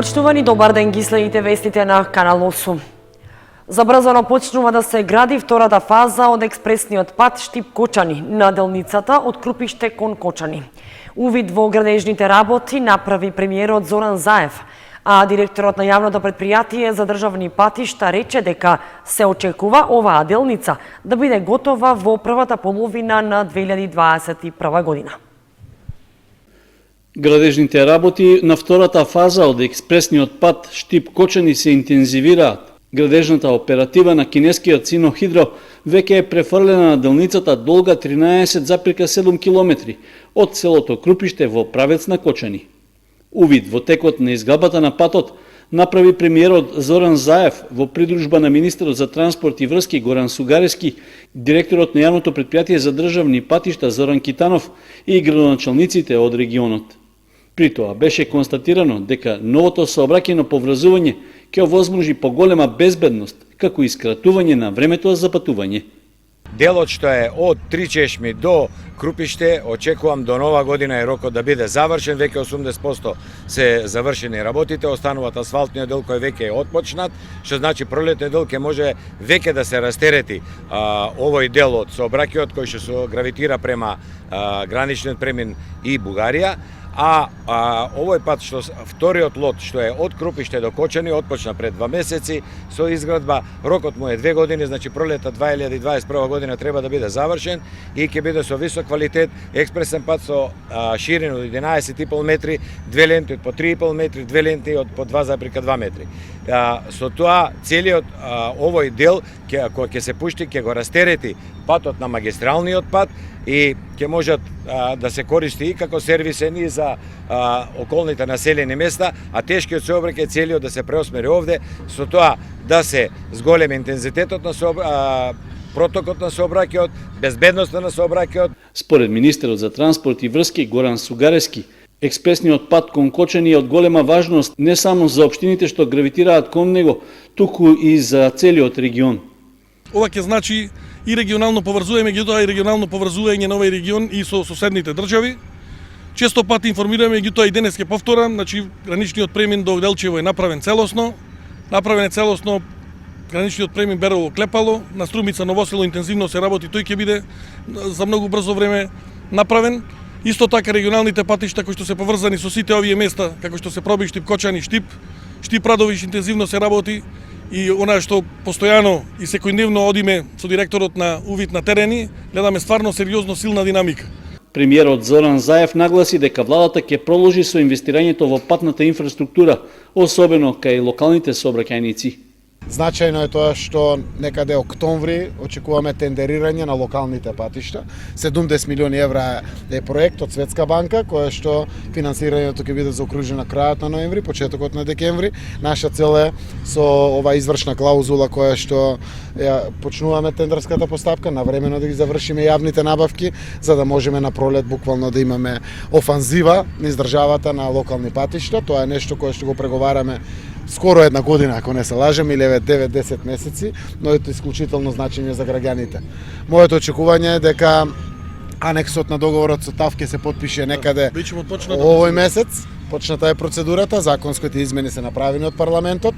Почитувани, добар ден, ги следите вестите на Канал 8. Забрзано почнува да се гради втората фаза од експресниот пат Штип-Кочани на делницата од Крупиште кон Кочани. Увид во градежните работи направи премиерот Зоран Заев, а директорот на јавното предпријатие за државни патишта рече дека се очекува оваа делница да биде готова во првата половина на 2021 година. Градежните работи на втората фаза од експресниот пат Штип-Кочани се интензивираат. Градежната оператива на кинескиот Синохидро веќе е префрлена на делницата долга 13,7 км од селото Крупиште во правец на Кочани. Увид во текот на изградбата на патот направи премиерот Зоран Заев во придружба на министерот за транспорт и врски Горан Сугарески, директорот на јавното предпријатие за државни патишта Зоран Китанов и градоначалниците од регионот. При тоа беше констатирано дека новото сообраќајно поврзување ќе овозможи поголема безбедност, како и скратување на времето за патување. Делот што е од Три чешми до Крупиште, очекувам до нова година е рокот да биде завршен, веќе 80% се завршени работите, остануваат асфалтниот дел кој веќе е отпочнат, што значи пролетниот дел ќе може веќе да се растерети овој дел од сообраќајот кој што се гравитира према граничниот премин и Бугарија. Овој пат, вториот лот, што е од Крупиште до Кочани, отпочна пред 2 месеци со изградба, рокот му е 2 години, значи пролета 2021 година треба да биде завршен и ќе биде со висок квалитет, експресен пат со ширина од 11,5 метри, 2 ленти од по 3,5 метри, 2 ленти од по 2,2 метри. Со тоа целиот овој дел кој ќе се пушти, ќе го растерети патот на магистралниот пат и ќе можат да се користи и како сервисен и за околните населени места, а тешкиот сообраќај целиот да се преосмери овде, со тоа да се зголеми интензитетот на протокот на сообраќајот, безбедноста на сообраќајот. Според министерот за транспорт и врски Горан Сугарески, експресниот пат кон Кочани е од голема важност не само за општините што гравитираат кон него, туку и за целиот регион. Ова ќе значи и регионално поврзување, меѓутоа и регионално поврзување на овој регион и со соседните држави. Често пати информираме, меѓутоа и денес ќе повторам, значи граничниот премин до Делчево е направен целосно. Граничниот премин Берово-Клепало, на Струмица Ново село интензивно се работи, тој ќе биде за многу брзо време направен. Исто така регионалните патишта кои што се поврзани со сите овие места, како што се проби Штип-Кочани, Штип-Радовиш интензивно се работи. И она што постојано и секојдневно одиме со директорот на увид на терени, гледаме стварно сериозно силна динамика. Премиерот Зоран Заев нагласи дека владата ќе продолжи со инвестирањето во патната инфраструктура, особено кај локалните сообраќајници. Значајно е тоа што некаде октомври очекуваме тендерирање на локалните патишта. 70 милиони евра е проект од Светска банка, која што финансирањето ќе биде заокружено на крајот на ноември, почетокот на декември. Наша цел е со ова извршна клаузула која што почнуваме тендерската постапка, навремено да ги завршиме јавните набавки, за да можеме на пролет буквално да имаме офанзива низ државата на локални патишта. Тоа е нешто кое што го преговараме скоро 1 година, ако не се лажем, или 9-10 месеци, но е исклучително значење за граѓаните. Моето очекување е дека анексот на договорот со ТАВ ќе се потпише некаде овој месец. Почната е процедурата, законските измени се направени од парламентот.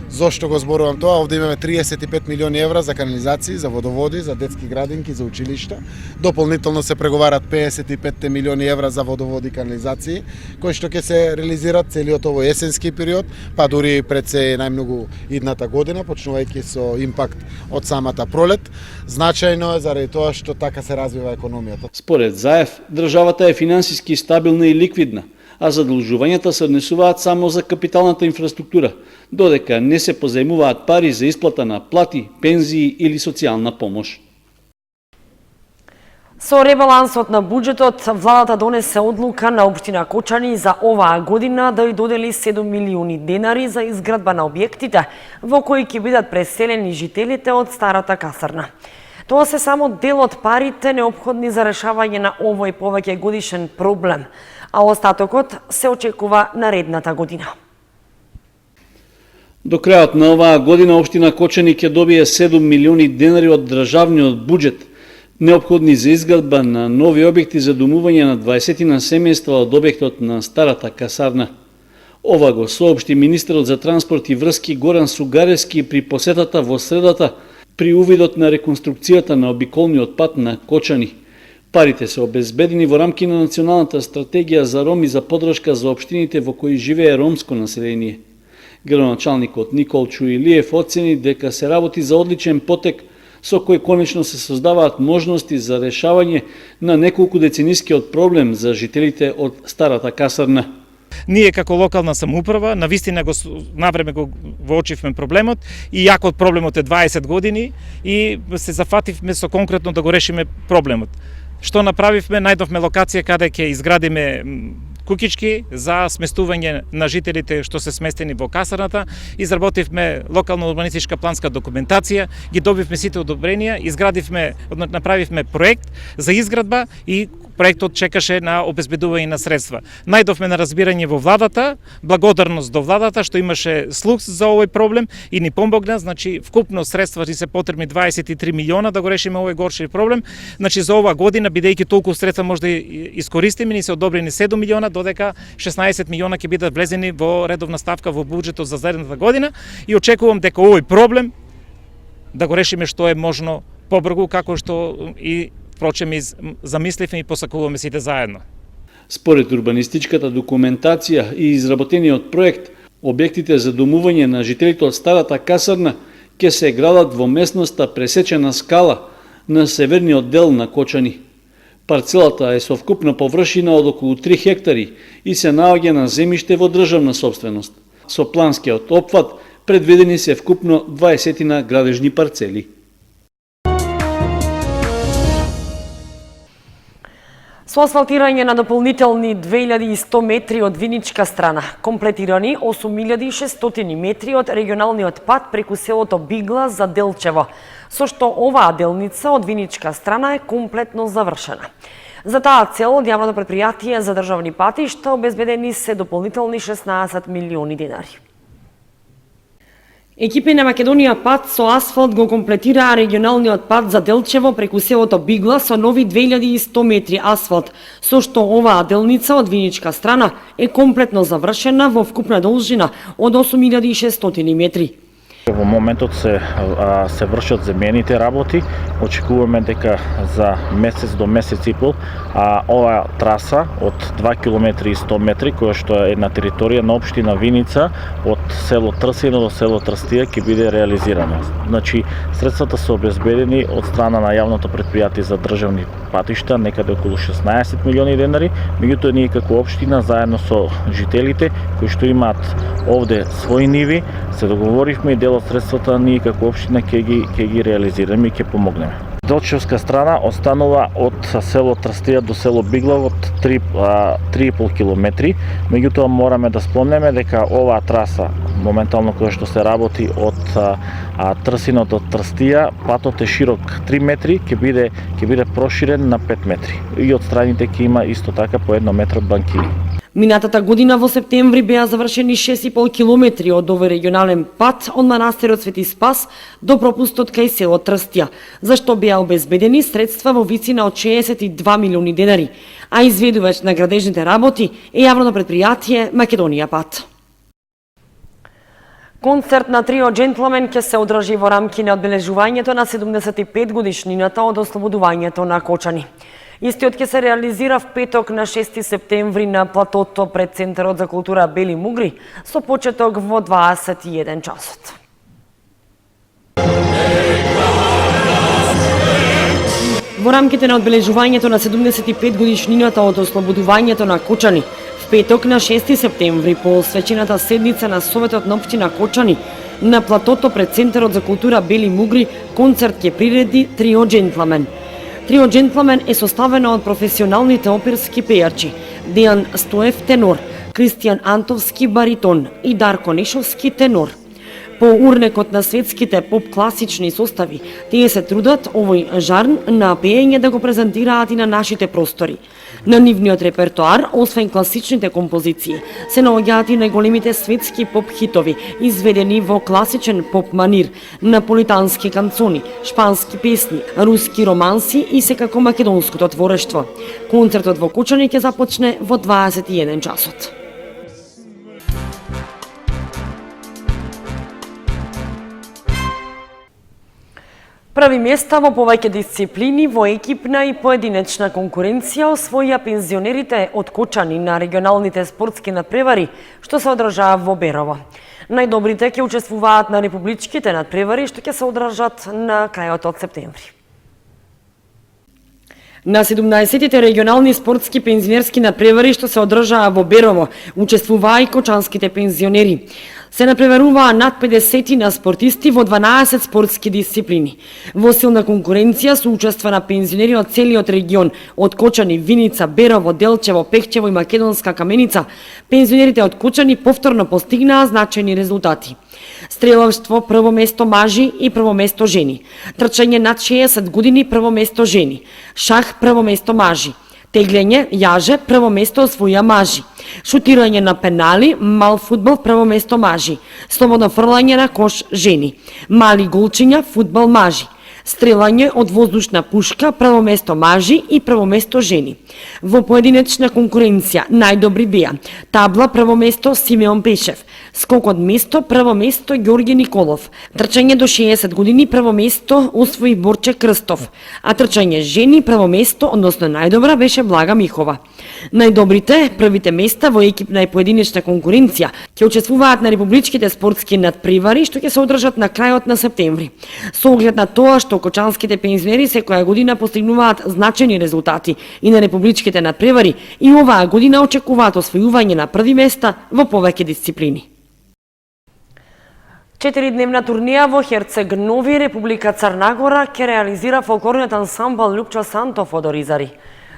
Зошто го зборувам тоа? Овде имаме 35 милиони евра за канализации, за водоводи, за детски градинки, за училишта. Дополнително се преговарат 55 милиони евра за водоводи и канализации, кои што ќе се реализират целиот овој есенски период, па дури пред се најмногу идната година, почнувајќи со импакт од самата пролет. Значајно е заради тоа што така се развива економијата. Според Заев, државата е финансиски стабилна и ликвидна, а задолжувањата се однесуваат само за капиталната инфраструктура, додека не се позајмуваат пари за исплата на плати, пензии или социјална помош. Со ребалансот на буџетот, владата донесе одлука на општина Кочани за оваа година да ја додели 7 милиони денари за изградба на објектите во кои ќе бидат преселени жителите од старата касарна. Тоа се само дел од парите неопходни за решавање на овој повеќе годишен проблем, а остатокот се очекува наредната година. До крајот на оваа година општина Кочани ќе добие 7 милиони денари од државниот буџет, неопходни за изградба на нови објекти за домување на 20 семејства од објектот на старата касарна. Ова го соопшти министерот за транспорт и врски Горан Сугаревски при посетата во средата при увидот на реконструкцијата на обиколниот пат на Кочани. Парите се обезбедени во рамки на Националната стратегија за роми за поддршка за општините во кои живее ромско население. Градоначалникот Никол Чуилиев оцени дека се работи за одличен потек со кој конечно се создаваат можности за решавање на неколку деценискиот проблем за жителите од старата касарна. Ние како локална самоуправа навистина го навреме го воочивме проблемот и јако проблемот е 20 години и се зафативме со конкретно да го решиме проблемот. Што направивме? Најдовме локација каде ќе изградиме куќички за сместување на жителите што се сместени во касарната, изработивме локална урбанистичка планска документација, ги добивме сите одобренија, направивме проект за изградба и проектот чекаше на обезбедување на средства. Најдовме на разбирање во владата, благодарност до владата што имаше слух за овој проблем и ни помогна, значи вкупно средства ни се потребни 23 милиона да го решиме овој горши проблем. Значи за ова година бидејќи толку средства може да искористиме, ни се одобрени 7 милиона, додека 16 милиона ќе бидат влезени во редовна ставка во буџетот за следната година и очекувам дека овој проблем да го решиме што е можно побрзо, како што и впрочем замисливме и посакуваме сите заедно. Според урбанистичката документација и изработениот проект, објектите за домување на жителите од старата касарна ќе се градат во местноста Пресечена скала на северниот дел на Кочани. Парцелата е со вкупна површина од околу 3 хектари и се наоѓа на земјиште во државна собственост. Со планскиот опфат предвидени се вкупно 20 градежни парцели. Со асфалтирање на дополнителни 2100 метри од Виничка страна, комплетирани 8600 метри од регионалниот пат преку селото Бигла за Делчево, со што оваа делница од Виничка страна е комплетно завршена. За таа цел од јавното претпријатие за државни патишта обезбедени се дополнителни 16 милиони денари. Екипи на Македонија пат со асфалт го комплетираа регионалниот пат за Делчево преку селото Бигла со нови 2100 метри асфалт, со што оваа делница од Виничка страна е комплетно завршена во вкупна должина од 8600 метри. Во моментот се вршат земјените работи. Очекуваме дека за месец до месец и пол оваа траса од 2 км и 100 метри, која што е на територија на општина Виница од село Трсино до село Трстија ќе биде реализирана. Значи средствата се обезбедени од страна на јавното претпријатие за државни патишта некаде околу 16 милиони денари, меѓутоа ние како општина заедно со жителите кои што имаат овде своји ниви се договоривме и дел од средствата ние како општина ќе ги реализираме и ќе помогнеме. Делчевска страна останува од село Трстија до село Бигла од 3,5 километри, меѓутоа мораме да спомнеме дека оваа траса моментално која што се работи од Трсино до Трстија, патот е широк 3 метри, ќе биде проширен на 5 метри и од страните ќе има исто така по 1 метар банкини. Минатата година во септември беа завршени 6,5 километри од овој регионален пат од манастирот Свети Спас до пропустот кај село Трстија, за што беа обезбедени средства во висина од 62 милиони денари, а изведувач на градежните работи е јавното претпријатие Македонија пат. Концерт на трио Джентлмен ќе се одржи во рамки на одбележувањето на 75 годишнината од ослободувањето на Кочани. Истиот ќе се реализира в петок на 6 септември на платото пред Центарот за култура Бели Мугри со почеток во 21 часот. Во рамките на одбележувањето на 75 годишнината од ослободувањето на Кочани, в петок на 6 септември по свечената седница на Советот на општина Кочани, на платото пред Центарот за култура Бели Мугри, концерт ќе приреди трио Джентлмен. Трио Джентлмен е составено од професионалните оперски пејачи Дејан Стоев тенор, Кристијан Антовски баритон и Дарко Нешовски тенор. По урнекот на светските поп-класични состави, тие се трудат овој жарн на пеење да го презентираат и на нашите простори. На нивниот репертоар, освен класичните композиции, се наоѓаат и најголемите светски поп-хитови, изведени во класичен поп-манир, наполитански канцони, шпански песни, руски романси и секако македонското творештво. Концертот во Кочани ќе започне во 21 часот. Први места во повеќе дисциплини во екипна и поединечна конкуренција освоија пензионерите од Кочани на регионалните спортски надпревари што се одржаа во Берово. Најдобрите ќе учествуваат на републичките надпревари што ќе се одржат на крајот од септември. На 17-тите регионални спортски пензионерски надпревари што се одржаа во Берово учествуваа и кочанските пензионери. Се надпреваруваа над 50 на спортисти во 12 спортски дисциплини. Во силна конкуренција со учество на пензионери од целиот регион, од Кочани, Виница, Берово, Делчево, Пехчево и Македонска Каменица, пензионерите од Кочани повторно постигнаа значајни резултати. Стрелавство прво место мажи и прво место жени. Трчање над 60 години прво место жени. Шах прво место мажи. Теглење, јаже, прво место освоја мажи. Шутирање на пенали, мал фудбал, прво место мажи. Слободно фрлање на кош, жени. Мали голчиња, фудбал, мажи. Стрелање од воздушна пушка, прво место мажи и прво место жени. Во поединечна конкуренција најдобри беа табла прво место Симеон Пешев, скок од место прво место Ѓорѓе Николов, трчање до 60 години прво место освои Борче Крстов, а трчање жени прво место, односно најдобра беше Блага Михова. Најдобрите првите места во екипна и поединечна конкуренција ќе учествуваат на републичките спортски надпревари што ќе се одржат на крајот на септември. Со оглед на тоа што кочанските пензионери секоја година постигнуваат значајни резултати и на републичките надпревари и оваа година очекуваат освојување на први места во повеќе дисциплини. 4-дневна турнија во Херцег Нови, Република Црна ќе реализира фолклорниот ансамбл Лјупчо Сантов од Оризари.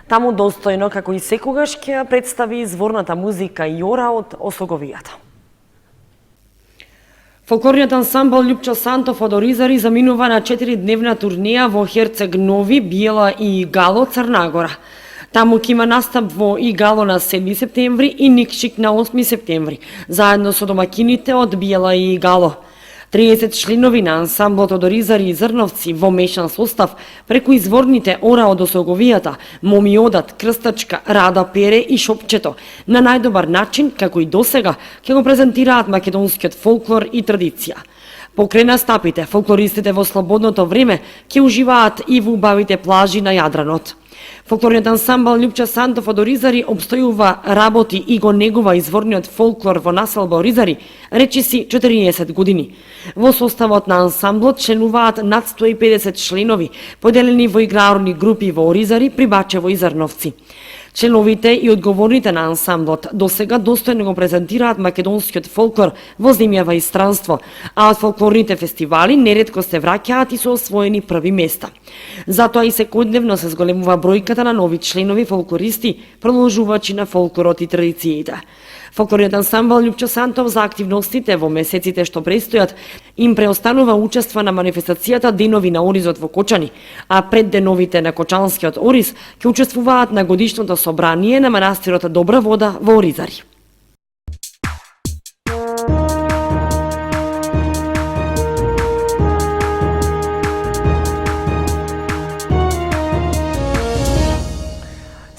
Таму достојно, како и секогаш, ќе представи изворната музика и ора од Осоговијата. Фолклорниот ансамбл Лјупчо Сантов од Оризари заминува на 4-дневна турнија во Херцег Нови, Биела и Игало, Црна. Таму ќе има настап во Игало на 7 септември и Никшик на 8 септември, заедно со домакините од Биела и Игало. 30 членови на ансамблот од Оризари и Зрновци во мешан состав преку изворните ора од Осоговијата, Момиодат, Крстачка, Рада Пере и Шопчето на најдобар начин, како и досега, ќе го презентираат македонскиот фолклор и традиција. Покрај настапите, фолклористите во слободното време ќе уживаат и во убавите плажи на Јадранот. Фолклорниот ансамбл Лјупчо Сантов од Оризари обстојува, работи и го негува изворниот фолклор во населба Оризари, речиси 40 години. Во составот на ансамблот членуваат над 150 членови, поделени во играрни групи во Оризари, Прибачево и Зрновци. Членовите и одговорните на ансамблот досега достојно го презентираат македонскиот фолклор во земјава и странство, а од фолклорните фестивали неретко се враќаат и со освоени први места. Затоа и секојдневно се зголемува бројката на нови членови фолклористи, продолжувачи на фолклорот и традициите. Фолклорниот ансамбл Лјупчо Сантов за активностите во месеците што престојат им преостанува учество на манифестацијата Денови на Оризот во Кочани, а пред деновите на Кочанскиот Ориз ќе учествуваат на годишното собрание на манастирот Добра вода во Оризари.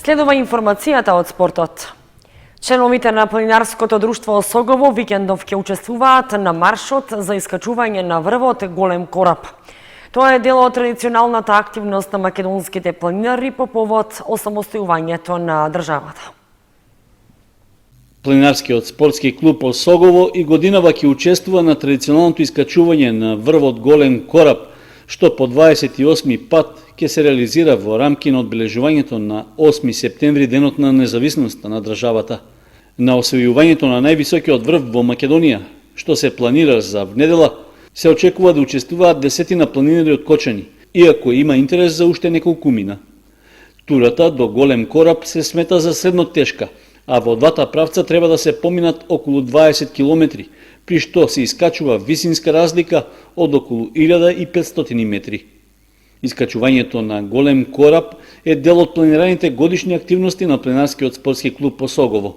Следува информацијата од спортот. Членовите на планинарското друштво Осогово викендов ќе учествуваат на маршот за искачување на врвот Голем кораб. Тоа е дел од традиционалната активност на македонските планинари по повод осамостојувањето на државата. Планинарскиот спортски клуб Осогово и годинава ќе учествува на традиционалното искачување на врвот Голем кораб, што по 28 пат ќе се реализира во рамки на одбележувањето на 8 септември, денот на независноста на државата. На освојувањето на највисокиот врв во Македонија, што се планира за внедела, се очекува да учествуваат десетина планинари од Кочани, иако има интерес за уште неколкумина. Турата до Голем кораб се смета за средно тешка, а во двата правца треба да се поминат околу 20 километри, при што се искачува висинска разлика од околу 1500 метри. Искачувањето на Голем кораб е дел од планираните годишни активности на планинарскиот спортски клуб Осогово.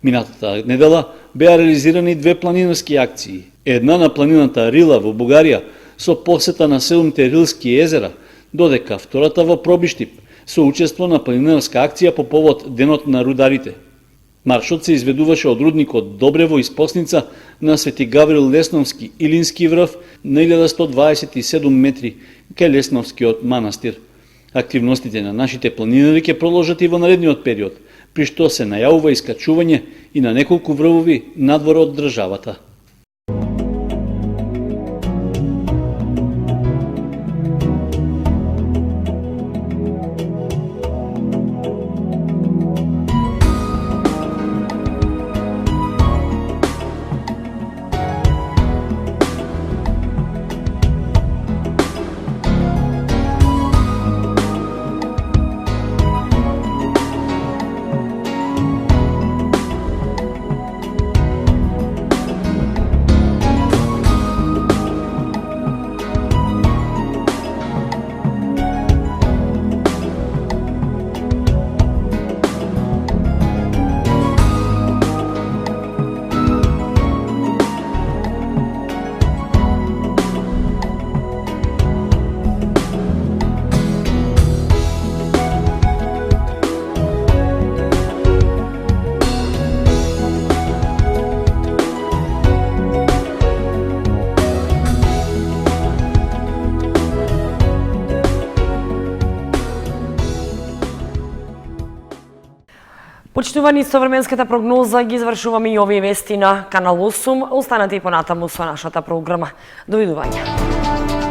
Минатата недела беа реализирани две планинарски акции. Една на планината Рила во Бугарија со посета на 7 рилски езера, додека втората во Пробиштип со учество на планинарска акција по повод Денот на рударите. Маршот се изведуваше од рудникот Добрево из Посница на Свети Гаврил Лесновски Илински врв на 1127 метри кај Лесновскиот манастир. Активностите на нашите планинари ќе продолжат и во наредниот период, при што се најавува искачување и на неколку врвови надвор од државата. Почитувани, современската прогноза ги извршуваме и овие вести на Канал 8. Останете и понатаму со нашата програма. Довидување.